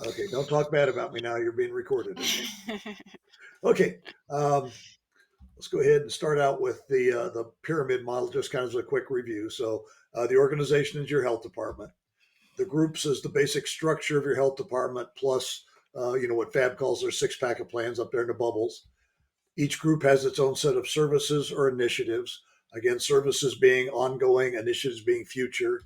Okay, don't talk bad about me now. You're being recorded. Okay. Okay. Um, let's go ahead and start out with the pyramid model, just kind of as a quick review. So the organization is your health department. The groups is the basic structure of your health department, plus what Fab calls their six pack of plans up there in the bubbles. Each group has its own set of services or initiatives. Again, services being ongoing, initiatives being future.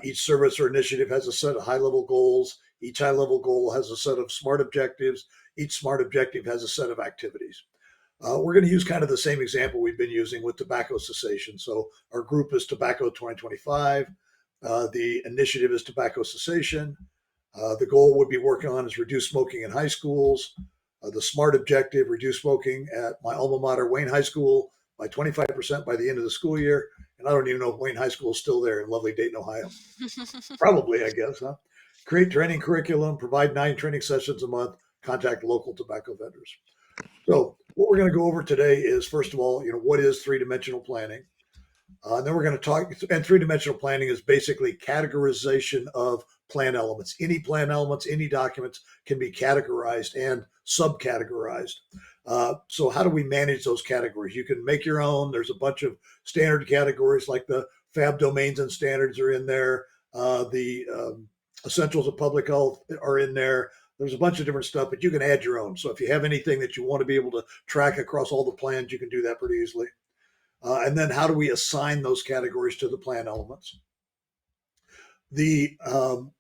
Each service or initiative has a set of high level goals. Each high level goal has a set of smart objectives. Each smart objective has a set of activities. We're going to use kind of the same example we've been using with tobacco cessation. So our group is Tobacco 2025. The initiative is tobacco cessation. The goal would be working on is reduce smoking in high schools. The smart objective, reduce smoking at my alma mater, Wayne High School, by 25% by the end of the school year. And I don't even know if Wayne High School is still there in lovely Dayton, Ohio. Probably, I guess, huh? Create training curriculum, provide 9 training sessions a month, contact local tobacco vendors. So what we're going to go over today is, first of all, what is three-dimensional planning? And then we're going to talk, and three-dimensional planning is basically categorization of plan elements. Any plan elements, any documents can be categorized and subcategorized. So how do we manage those categories? You can make your own. There's a bunch of standard categories like the FAB domains and standards are in there. The essentials of public health are in there. There's a bunch of different stuff, but you can add your own. So if you have anything that you want to be able to track across all the plans, you can do that pretty easily. And then how do we assign those categories to the plan elements? The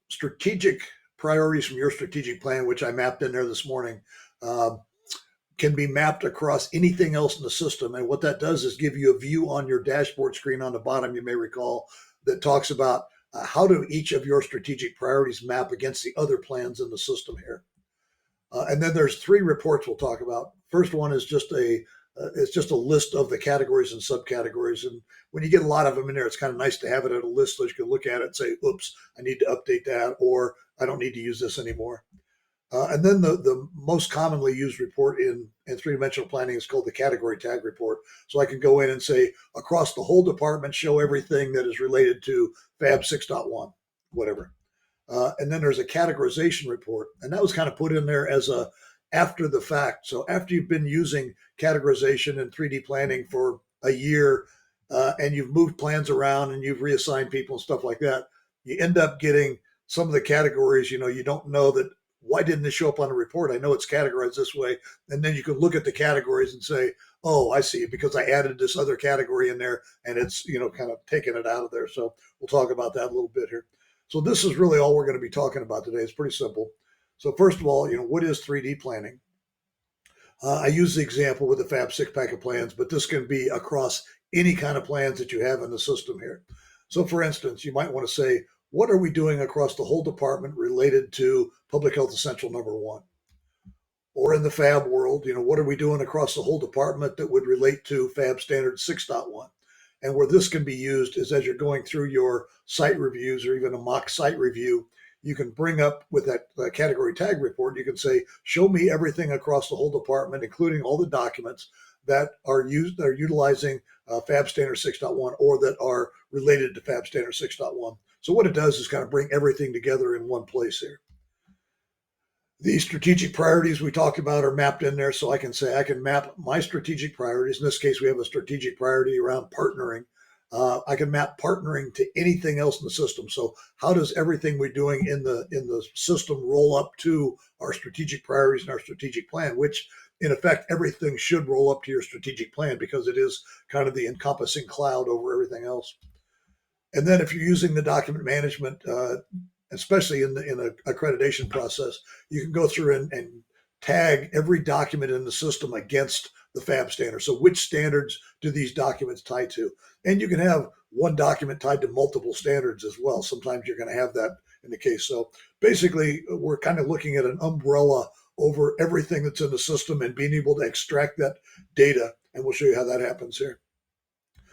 strategic priorities from your strategic plan, which I mapped in there this morning, can be mapped across anything else in the system. And what that does is give you a view on your dashboard screen on the bottom, you may recall, that talks about how do each of your strategic priorities map against the other plans in the system here. And then there's 3 reports we'll talk about. First one is just it's just a list of the categories and subcategories. And when you get a lot of them in there, it's kind of nice to have it at a list so you can look at it and say, oops, I need to update that, or I don't need to use this anymore. And then the most commonly used report in three-dimensional planning is called the category tag report. So I can go in and say, across the whole department, show everything that is related to FAB 6.1, whatever. And then there's a categorization report, and that was kind of put in there as a after the fact. So after you've been using categorization and 3D planning for a year, and you've moved plans around and you've reassigned people and stuff like that, you end up getting some of the categories. You don't know that. Why didn't it show up on a report? I know it's categorized this way, and then you can look at the categories and say, "Oh, I see," because I added this other category in there, and it's kind of taking it out of there. So we'll talk about that a little bit here. So this is really all we're going to be talking about today. It's pretty simple. So first of all, what is 3D planning? I use the example with the FAB 6-pack of plans, but this can be across any kind of plans that you have in the system here. So for instance, you might want to say, what are we doing across the whole department related to public health essential number 1? Or in the FAB world, what are we doing across the whole department that would relate to FAB standard 6.1? And where this can be used is as you're going through your site reviews or even a mock site review, you can bring up with that category tag report, you can say, show me everything across the whole department, including all the documents that are utilizing FAB standard 6.1 or that are related to FAB standard 6.1. So what it does is kind of bring everything together in one place here. The strategic priorities we talked about are mapped in there. So I can say I can map my strategic priorities. In this case, we have a strategic priority around partnering. I can map partnering to anything else in the system. So how does everything we're doing in the system roll up to our strategic priorities and our strategic plan, which in effect, everything should roll up to your strategic plan because it is kind of the encompassing cloud over everything else. And then if you're using the document management, especially in an accreditation process, you can go through and tag every document in the system against the FAB standard. So which standards do these documents tie to? And you can have one document tied to multiple standards as well. Sometimes you're going to have that in the case. So basically, we're kind of looking at an umbrella over everything that's in the system and being able to extract that data. And we'll show you how that happens here.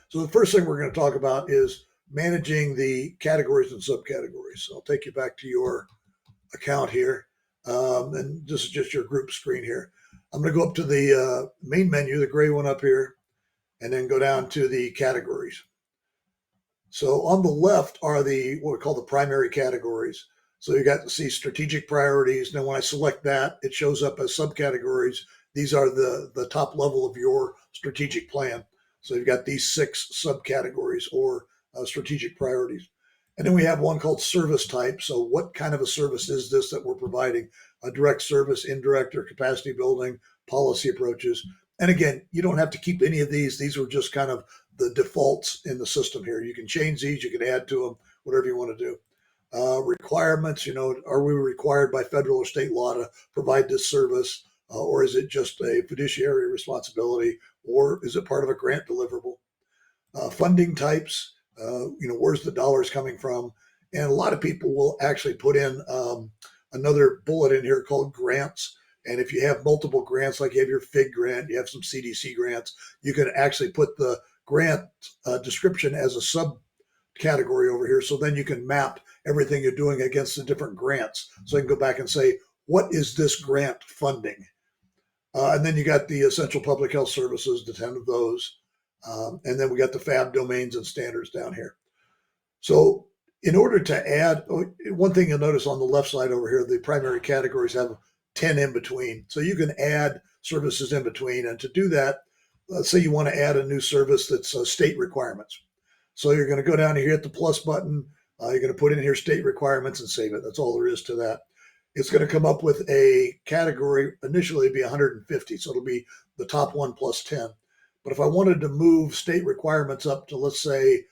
So the first thing we're going to talk about is managing the categories and subcategories. So I'll take you back to your account here. And this is just your group screen here. I'm going to go up to the main menu, the gray one up here, and then go down to the categories. So on the left are what we call the primary categories. So you got to see strategic priorities. Now, when I select that, it shows up as subcategories. These are the top level of your strategic plan. So you've got these 6 subcategories or strategic priorities. And then we have one called service type. So what kind of a service is this that we're providing? A direct service, indirect, or capacity building, policy approaches. And again, you don't have to keep any of these. These are just kind of the defaults in the system here. You can change these, you can add to them, whatever you want to do. Requirements, are we required by federal or state law to provide this service? Or is it just a fiduciary responsibility? Or is it part of a grant deliverable? Funding types, where's the dollars coming from? And a lot of people will actually put in another bullet in here called grants. And if you have multiple grants, like you have your FIG grant, you have some CDC grants, you can actually put the grant description as a subcategory over here. So then you can map everything you're doing against the different grants. So I can go back and say, what is this grant funding? And then you got the essential public health services, the 10 of those. And then we got the FAB domains and standards down here. So in order to add, one thing you'll notice on the left side over here, the primary categories have 10 in between. So you can add services in between. And to do that, let's say you want to add a new service that's state requirements. So you're going to go down here, hit the plus button. You're going to put in here state requirements and save it. That's all there is to that. It's going to come up with a category. Initially, it'd be 150. So it'll be the top one plus 10. But if I wanted to move state requirements up to, let's say,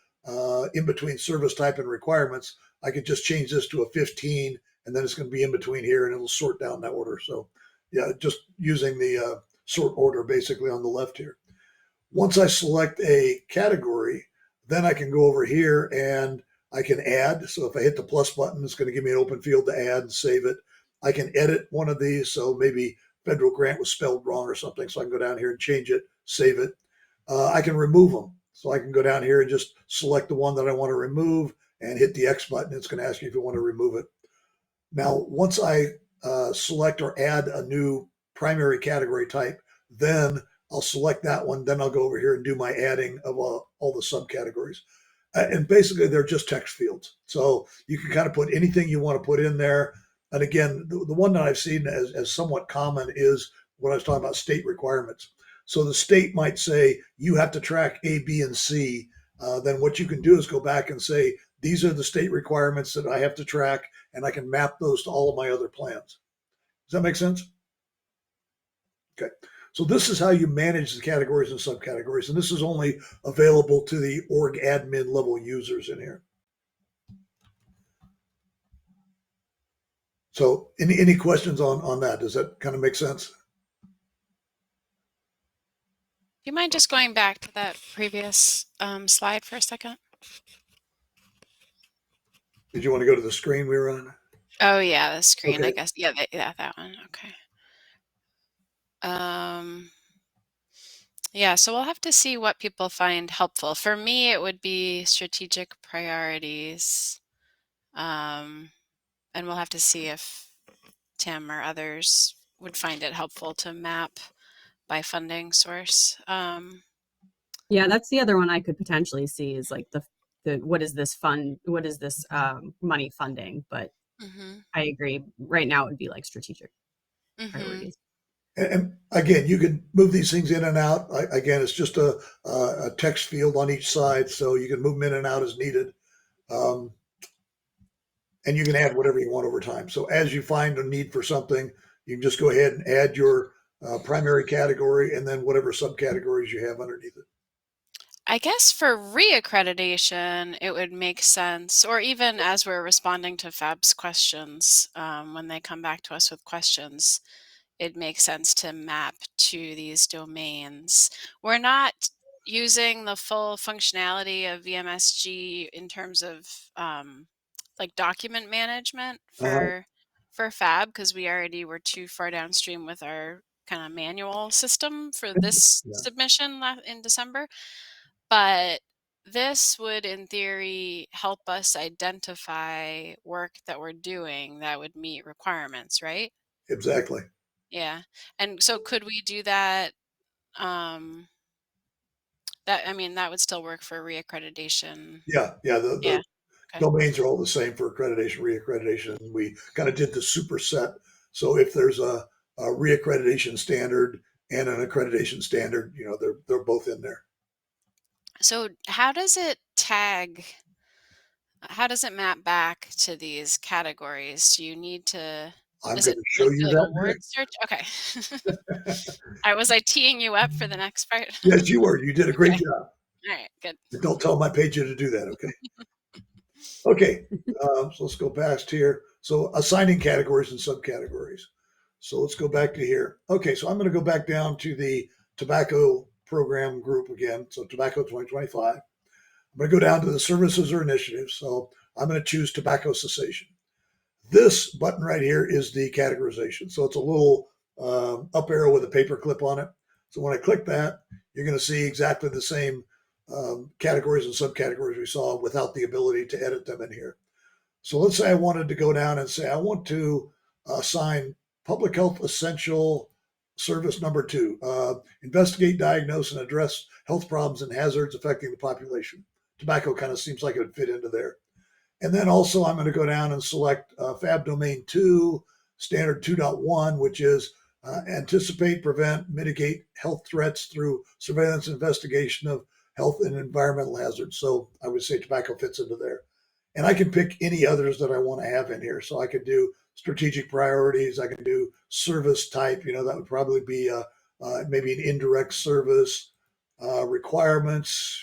in between service type and requirements, I could just change this to a 15, and then it's going to be in between here, and it'll sort down that order. So, yeah, just using the sort order basically on the left here. Once I select a category, then I can go over here and I can add. So if I hit the plus button, it's going to give me an open field to add and save it. I can edit one of these. So maybe federal grant was spelled wrong or something. So I can go down here and change it, save it. I can remove them. So I can go down here and just select the one that I want to remove and hit the X button. It's going to ask you if you want to remove it. Now, once I select or add a new primary category type, then I'll select that one. Then I'll go over here and do my adding of all the subcategories. And basically, they're just text fields. So you can kind of put anything you want to put in there. And again, the one that I've seen as somewhat common is what I was talking about, state requirements. So the state might say, you have to track A, B, and C. Then what you can do is go back and say, these are the state requirements that I have to track, and I can map those to all of my other plans. Does that make sense? Okay. So this is how you manage the categories and subcategories, and this is only available to the org admin level users in here. So any questions on that? Does that kind of make sense? Do you mind just going back to that previous slide for a second? Did you want to go to the screen we were on? Oh yeah, the screen, I Okay. guess. Yeah, that one. Okay. Yeah, so we'll have to see what people find helpful. For me, it would be strategic priorities. And we'll have to see if Tim or others would find it helpful to map by funding source. Yeah, that's the other one I could potentially see is like the what is this money funding? But mhm, I agree. Right now it would be like strategic mhm. priorities. And again, you can move these things in and out. Again, it's just a text field on each side, so you can move them in and out as needed. Um, and you can add whatever you want over time. So as you find a need for something, you can just go ahead and add your primary category and then whatever subcategories you have underneath it. I guess for reaccreditation, it would make sense, or even as we're responding to FAB's questions, when they come back to us with questions, it makes sense to map to these domains. We're not using the full functionality of VMSG in terms of like document management Uh-huh. for FAB because we already were too far downstream with our kind of manual system for this Yeah, submission in December. But this would, in theory, help us identify work that we're doing that would meet requirements, right? exactly. Yeah. And so could we do that? I mean, that would still work for reaccreditation. Yeah, yeah. Yeah. Okay. Domains are all the same for accreditation, reaccreditation. We kind of did the superset. So if there's a reaccreditation standard and an accreditation standard, they're both in there. So how does it tag? How does it map back to these categories? Do you need to, I'm is going it to show like you doing a that word next. search? Okay. Was I teeing you up for the next part? Yes, you were. You did a great Okay. job. All right, good. But don't tell my pager to do that, okay? Okay, so let's go past here. So assigning categories and subcategories. So let's go back to here. Okay, so I'm going to go back down to the tobacco program group again. So tobacco 2025. I'm going to go down to the services or initiatives. So I'm going to choose tobacco cessation. This button right here is the categorization. So it's a little up arrow with a paper clip on it. So when I click that, you're going to see exactly the same categories and subcategories we saw without the ability to edit them in here. So let's say I wanted to go down and say I want to assign public health essential service number 2, investigate, diagnose, and address health problems and hazards affecting the population. Tobacco kind of seems like it would fit into there. And then also I'm going to go down and select FAB domain 2, standard 2.1, which is anticipate, prevent, mitigate health threats through surveillance and investigation of health and environmental hazards. So I would say tobacco fits into there. And I can pick any others that I want to have in here. So I could do strategic priorities. I can do service type. That would probably be maybe an indirect service, requirements.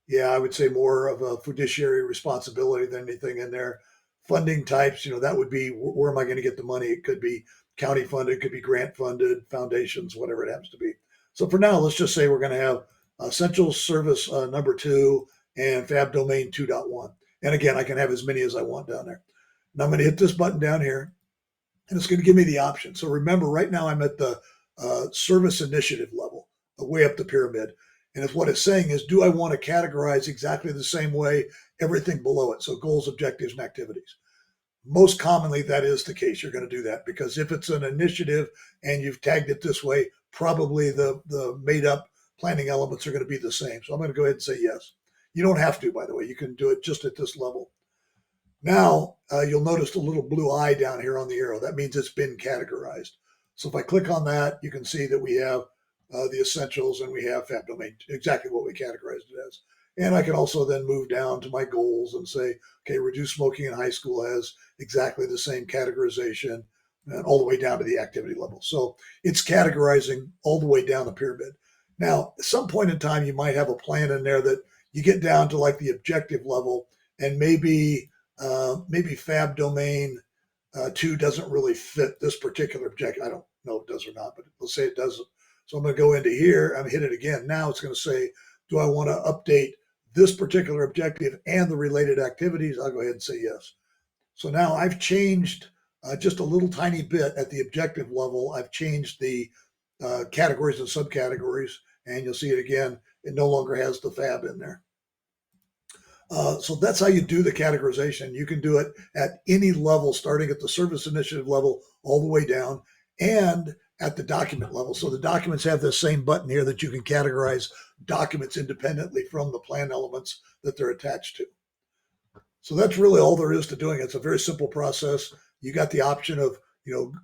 Yeah, I would say more of a fiduciary responsibility than anything in there. Funding types, that would be where am I going to get the money? It could be county funded, it could be grant funded, foundations, whatever it happens to be. So for now, let's just say we're going to have essential service number 2 and FAB domain 2.1. And again, I can have as many as I want down there. Now I'm going to hit this button down here, and it's going to give me the option. So remember, right now I'm at the service initiative level, way up the pyramid. And if what it's saying is, do I want to categorize exactly the same way everything below it? So goals, objectives, and activities. Most commonly, that is the case. You're going to do that because if it's an initiative and you've tagged it this way, probably the made up planning elements are going to be the same. So I'm going to go ahead and say yes. You don't have to, by the way. You can do it just at this level. Now, you'll notice the little blue eye down here on the arrow. That means it's been categorized. So if I click on that, you can see that we have the essentials and we have FAB domain, exactly what we categorized it as. And I can also then move down to my goals and say, okay, reduce smoking in high school has exactly the same categorization and all the way down to the activity level. So it's categorizing all the way down the pyramid. Now, at some point in time, you might have a plan in there that you get down to like the objective level and maybe FAB domain 2 doesn't really fit this particular objective. I don't know if it does or not, but let's say it doesn't. So I'm going to go into here. I'm hit it again. Now it's going to say, do I want to update this particular objective and the related activities? I'll go ahead and say yes. So now I've changed just a little tiny bit at the objective level. I've changed the categories and subcategories, and you'll see it again. It no longer has the FAB in there. So that's how you do the categorization. You can do it at any level, starting at the service initiative level all the way down and at the document level. So the documents have the same button here that you can categorize documents independently from the plan elements that they're attached to. So that's really all there is to doing it. It's a very simple process. You got the option of,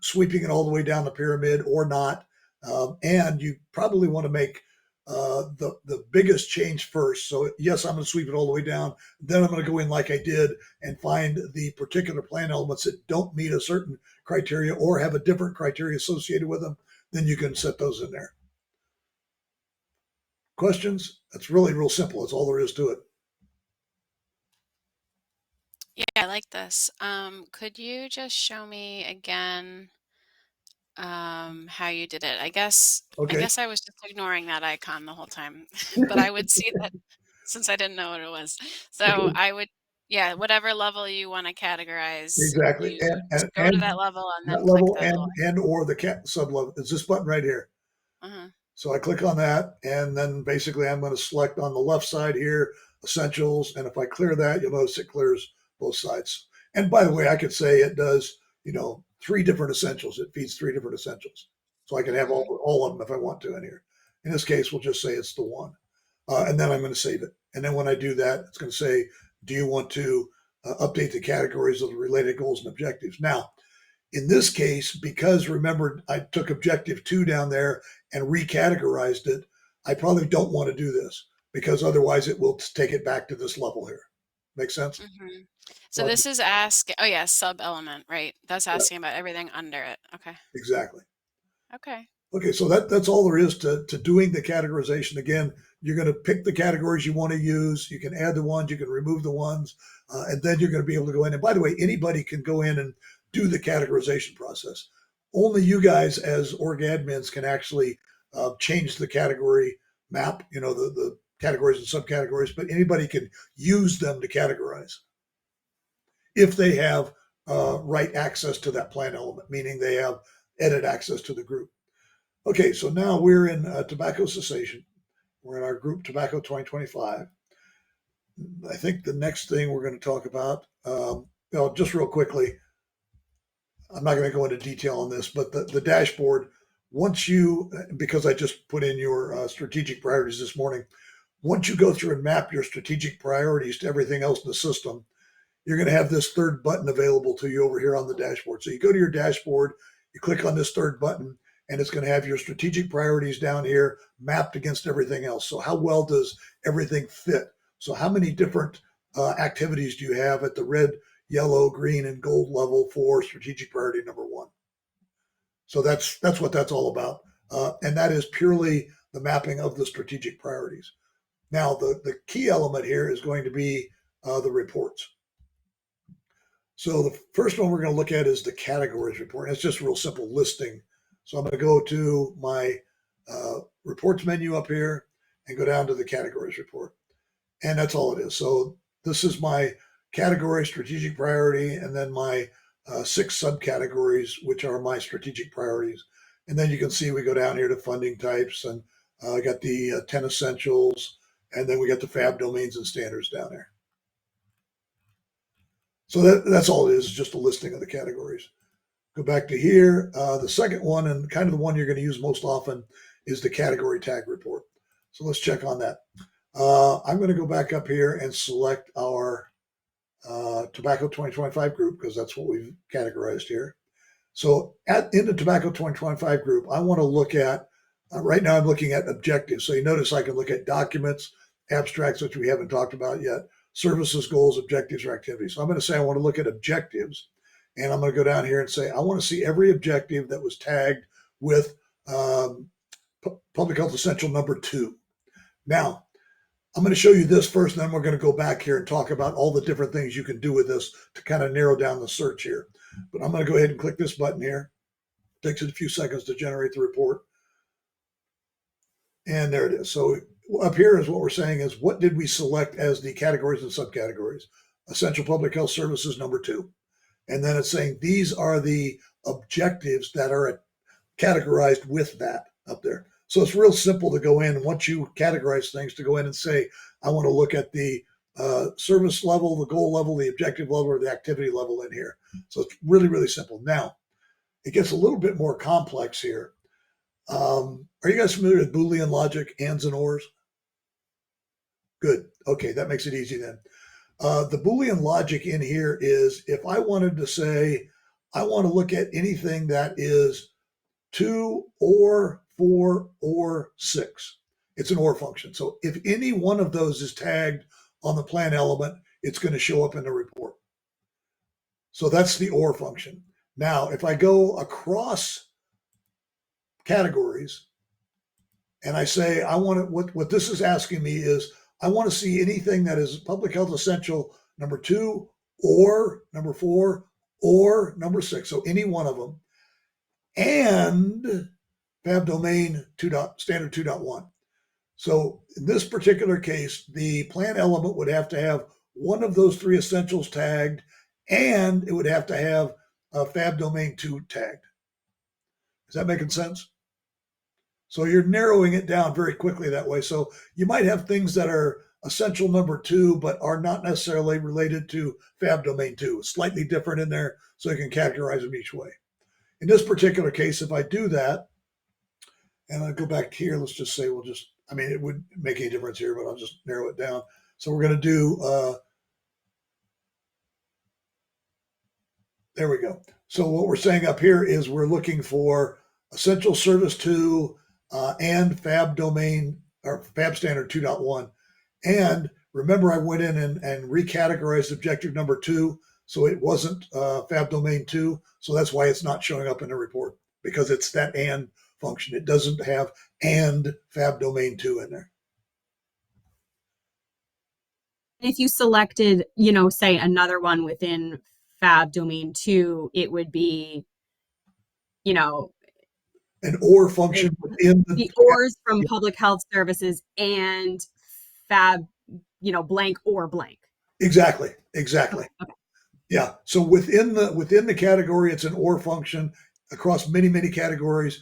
sweeping it all the way down the pyramid or not. And you probably want to make the biggest change first. So yes, I'm going to sweep it all the way down. Then I'm going to go in like I did and find the particular plan elements that don't meet a certain criteria or have a different criteria associated with them. Then you can set those in there. Questions? That's really real simple. That's all there is to it. Yeah, I like this. Could you just show me again how you did it? I guess Okay. I was just ignoring that icon the whole time, but I would see that since I didn't know what it was. So Okay. I would, yeah, whatever level you want to categorize, Exactly. you just And, go to and that level and that then click level that little. and or the sub level is this button right here. Uh-huh. So I click on that, and then basically I'm going to select on the left side here, essentials. And if I clear that, you'll notice it clears both sides. And by the way, I could say it does, 3 different essentials. It feeds 3 different essentials. So I can have all of them if I want to in here. In this case, we'll just say it's the one. And then I'm going to save it. And then when I do that, it's going to say do you want to update the categories of the related goals and objectives? Now, in this case, because remember, I took objective 2 down there and recategorized it, I probably don't want to do this because otherwise it will take it back to this level here. Make sense? Hmm. So So this is asking, oh yeah, sub element, right? That's yeah, asking about everything under it. Okay. exactly. Okay. Okay, so that's all there is to doing the categorization. Again, you're going to pick the categories you want to use. You can add the ones, you can remove the ones, and then you're going to be able to go in. And by the way, anybody can go in and do the categorization process. Only you guys as org admins can actually change the category map, the categories and subcategories, but anybody can use them to categorize if they have right access to that plan element, meaning they have edit access to the group. Okay, so now we're in tobacco cessation. We're in our group Tobacco 2025. I think the next thing we're going to talk about, just real quickly, I'm not going to go into detail on this, but the dashboard, because I just put in your strategic priorities this morning, once you go through and map your strategic priorities to everything else in the system, you're going to have this third button available to you over here on the dashboard. So you go to your dashboard, you click on this third button, and it's going to have your strategic priorities down here mapped against everything else. So how well does everything fit? So how many different activities do you have at the red, yellow, green, and gold level for strategic priority number 1? So that's what that's all about. And that is purely the mapping of the strategic priorities. Now, the key element here is going to be the reports. So the first one we're going to look at is the categories report. And it's just a real simple listing. So I'm going to go to my reports menu up here and go down to the categories report. And that's all it is. So this is my category strategic priority, and then my 6 subcategories, which are my strategic priorities. And then you can see we go down here to funding types, and I got the 10 essentials, and then we got the fab domains and standards down there. So that's all it is, just a listing of the categories. Go back to here. The second one, and kind of the one you're going to use most often, is the category tag report. So let's check on that. I'm going to go back up here and select our Tobacco 2025 group, because that's what we've categorized here. So in the Tobacco 2025 group, I want to look at, right now I'm looking at objectives. So you notice I can look at documents, abstracts, which we haven't talked about yet, services, goals, objectives, or activities. So I'm going to say I want to look at objectives. And I'm going to go down here and say, I want to see every objective that was tagged with Public Health Essential number 2. Now, I'm going to show you this first, and then we're going to go back here and talk about all the different things you can do with this to kind of narrow down the search here. But I'm going to go ahead and click this button here. It takes it a few seconds to generate the report. And there it is. So up here is what we're saying is, what did we select as the categories and subcategories? Essential Public Health Services number 2. And then it's saying these are the objectives that are categorized with that up there. So it's real simple to go in, once you categorize things, to go in and say, I want to look at the service level, the goal level, the objective level, or the activity level in here. So it's really, really simple. Now, it gets a little bit more complex here. Are you guys familiar with Boolean logic, ands and ors? Good. Okay, that makes it easy then. The Boolean logic in here is, if I wanted to say, I want to look at anything that is 2 or 4 or 6, it's an or function. So if any one of those is tagged on the plan element, it's going to show up in the report. So that's the or function. Now, if I go across categories and I say, I want to, what this is asking me is, I want to see anything that is Public Health Essential number 2 or number 4 or number 6. So any one of them, and fab domain standard 2.1. So in this particular case, the plan element would have to have one of those 3 essentials tagged, and it would have to have a fab domain 2 tagged. Is that making sense? So you're narrowing it down very quickly that way. So you might have things that are essential number 2, but are not necessarily related to fab domain 2. It's slightly different in there, so you can categorize them each way. In this particular case, if I do that, and I go back here, let's just say it wouldn't make any difference here, but I'll just narrow it down. So we're going to do There we go. So what we're saying up here is we're looking for essential service 2 and fab domain or fab standard 2.1. And remember, I went in and recategorized objective number 2, so it wasn't fab domain 2. So that's why it's not showing up in the report, because it's that and function. It doesn't have and fab domain 2 in there. If you selected, you know, say another one within fab domain 2, it would be, you know, An or function within the ors from public health services and fab, you know, blank or blank. Exactly. Okay. Yeah. So within the category, it's an or function across many categories,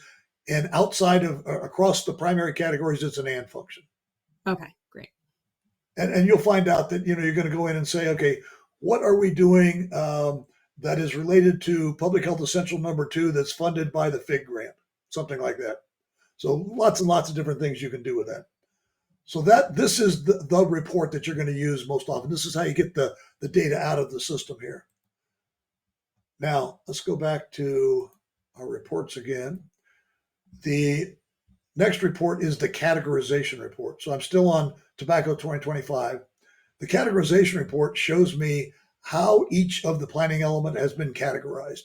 and outside of across the primary categories, it's an and function. Okay, great. And you'll find out that you're going to go in and say, okay, what are we doing that is related to public health essential number 2 that's funded by the FIG grant, something like that. So lots and lots of different things you can do with that. So this is the report that you're going to use most often. This is how you get the data out of the system here. Now, let's go back to our reports again. The next report is the categorization report. So I'm still on Tobacco 2025. The categorization report shows me how each of the planning element has been categorized.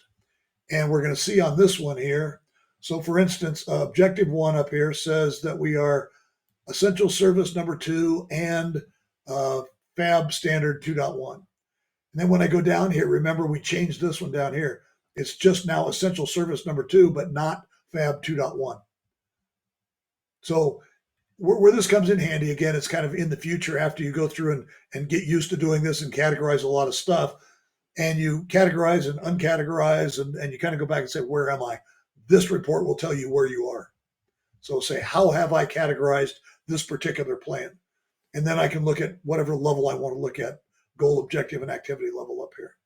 And we're going to see on this one here. So for instance, objective 1 up here says that we are essential service number 2 and fab standard 2.1. And then when I go down here, remember we changed this one down here. It's just now essential service number 2, but not fab 2.1. So where this comes in handy, again, it's kind of in the future after you go through and get used to doing this and categorize a lot of stuff. And you categorize and uncategorize, and you kind of go back and say, where am I? This report will tell you where you are. So say, how have I categorized this particular plan? And then I can look at whatever level I want to look at, goal, objective, and activity level up here.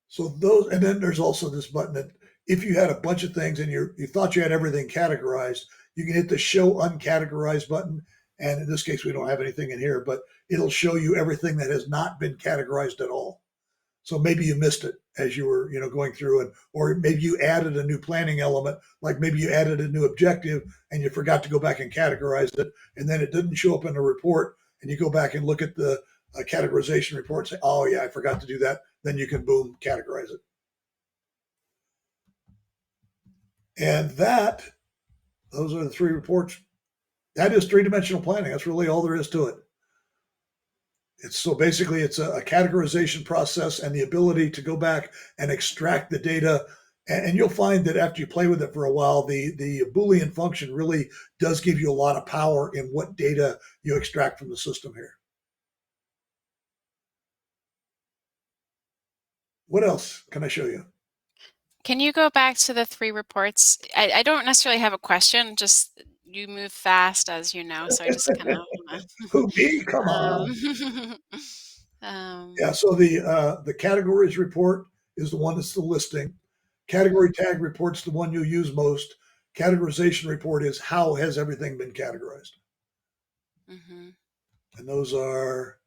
So those, and then there's also this button that if you had a bunch of things and you thought you had everything categorized, you can hit the show uncategorized button. And in this case, we don't have anything in here, but it'll show you everything that has not been categorized at all. So maybe you missed it as you were, going through, or maybe you added a new planning element, like maybe you added a new objective and you forgot to go back and categorize it, and then it didn't show up in the report, and you go back and look at the categorization report and say, oh yeah, I forgot to do that. Then you can boom, categorize it. And those are the 3 reports. That is 3-dimensional planning. That's really all there is to it. So basically it's a categorization process and the ability to go back and extract the data. And you'll find that after you play with it for a while, the Boolean function really does give you a lot of power in what data you extract from the system here. What else can I show you? Can you go back to the 3 reports? I don't necessarily have a question, just you move fast, as you know, so I just kind of Who, me? Come on. Yeah, so the categories report is the one that's the listing. Category tag report's the one you'll use most. Categorization report is how has everything been categorized. Mm-hmm. And those are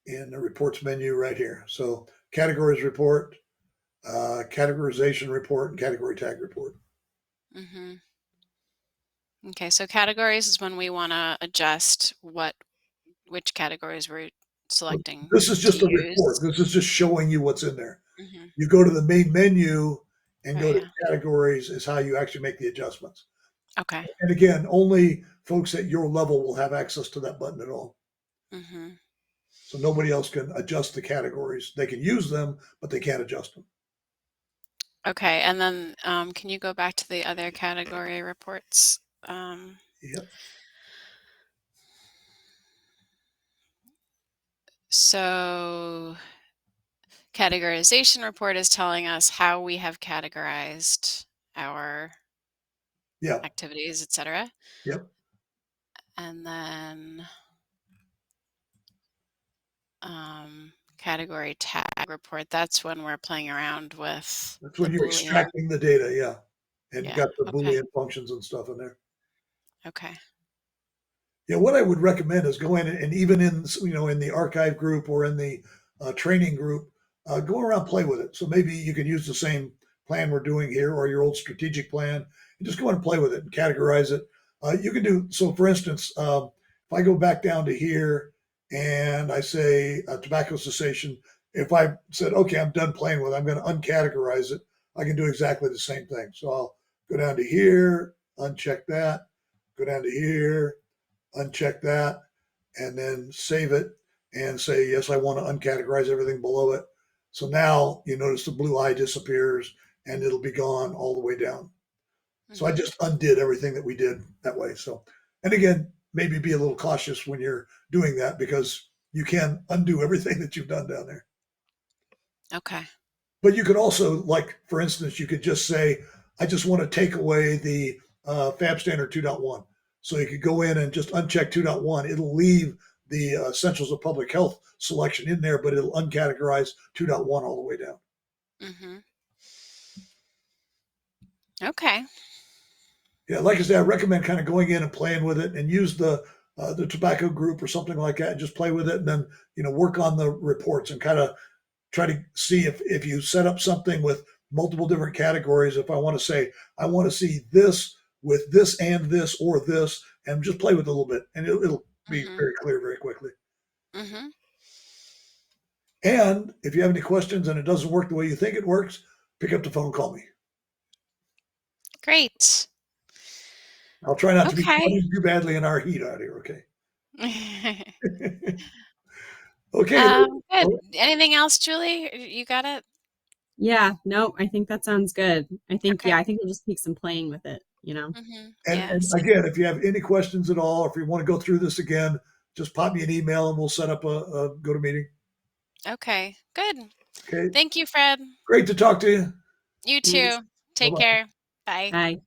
in the reports menu right here. So categories report, categorization report, and category tag report. Mm-hmm. Okay, so categories is when we want to adjust which categories we're selecting. This is just to a report. use. This is just showing you what's in there. Mm-hmm. You go to the main menu and Oh, go to yeah. categories is how you actually make the adjustments. Okay. And again, only folks at your level will have access to that button at all. Mm-hmm. So nobody else can adjust the categories. They can use them, but they can't adjust them. Okay, and then can you go back to the other category reports? Yep. So categorization report is telling us how we have categorized our Yeah. activities, etc. Yep. And then category tag report, that's when we're playing around with That's when the you're Boolean. extracting the data. Yeah. And you Yeah, got the okay. Boolean functions and stuff in there. Okay. Yeah. What I would recommend is go in and even in the archive group or in the training group, go around, play with it. So maybe you can use the same plan we're doing here or your old strategic plan and just go and play with it and categorize it. You can do so. For instance, if I go back down to here and I say tobacco cessation, if I said, okay, I'm done playing with it, I'm going to uncategorize it, I can do exactly the same thing. So I'll go down to here, uncheck that, go down to here, uncheck that, and then save it and say, yes, I want to uncategorize everything below it. So now you notice the blue eye disappears and it'll be gone all the way down. So I just undid everything that we did that way. So, and again, maybe be a little cautious when you're doing that because you can undo everything that you've done down there. Okay. But you could also, like, for instance, you could just say, I just want to take away the FAB standard 2.1. So you could go in and just uncheck 2.1. It'll leave the essentials of public health selection in there, but it'll uncategorize 2.1 all the way down. Mm-hmm. Okay. Yeah, like I said, I recommend kind of going in and playing with it and use the tobacco group or something like that and just play with it and then, work on the reports and kind of try to see if you set up something with multiple different categories. If I want to say, I want to see this with this and this or this, and just play with it a little bit and it'll be very clear very quickly. Mm-hmm. And if you have any questions and it doesn't work the way you think it works, pick up the phone, call me. Great. I'll try not to be Okay. running too badly in our heat out here. Okay. Okay. Good. Anything else, Julie? You got it? Yeah, no, I think that sounds good. I think, Okay. I think we'll just take some playing with it, Mm-hmm. And Yes. again, if you have any questions at all, or if you want to go through this again, just pop me an email and we'll set up a go-to meeting. Okay. Good. Okay. Thank you, Fred. Great to talk to you. You Thanks. too. Take Bye-bye. care. Bye. Bye.